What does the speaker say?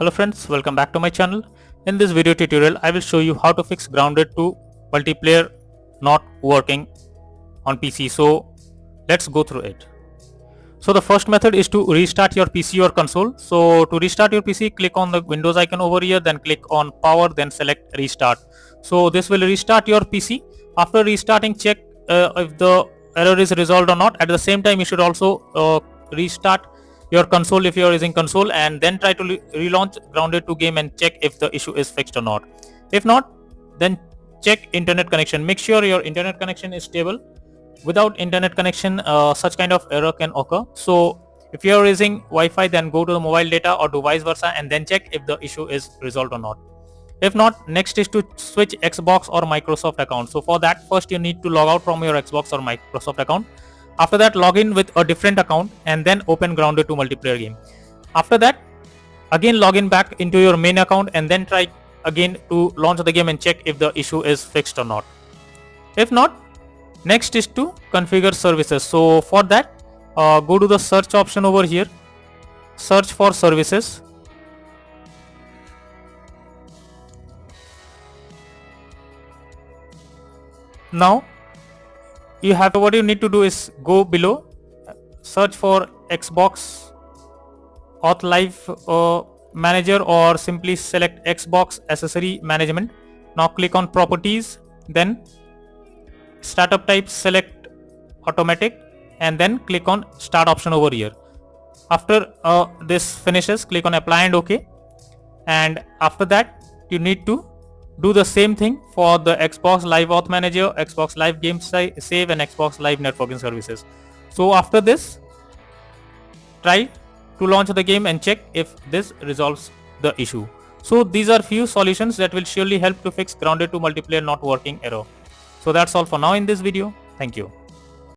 Hello friends, welcome back to my channel. In this video tutorial, I will show you how to fix Grounded 2 multiplayer not working on PC. So let's go through it. So the first method is to restart your PC or console. So to restart your PC, click on the Windows icon over here, then click on power, then select restart. So this will restart your PC. After restarting, check if the error is resolved or not. At the same time, you should also restart your console if you are using console, and then try to relaunch Grounded 2 game and check if the issue is fixed or not. If not, then check internet connection. Make sure your internet connection is stable. Without internet connection, such kind of error can occur. So if you are using Wi-Fi, then go to the mobile data or do vice versa, and then check if the issue is resolved or not. If not, next is to switch Xbox or Microsoft account. So for that, first you need to log out from your Xbox or Microsoft account. After that, log in with a different account and then open Grounded 2 multiplayer game. After that, again log in back into your main account and then try again to launch the game and check if the issue is fixed or not. If not, next is to configure services. So for that, go to the search option over here, search for services. Now what you need to do is go below, search for Xbox Auth Live Manager, or simply select Xbox Accessory Management. Now click on properties, then startup type, select automatic, and then click on start option over here. After this finishes, click on apply and OK. And after that, you need to do the same thing for the Xbox Live Auth Manager, Xbox Live Game Save, and Xbox Live Networking Services. So after this, try to launch the game and check if this resolves the issue. So these are few solutions that will surely help to fix Grounded 2 multiplayer not working error. So that's all for now in this video. Thank you.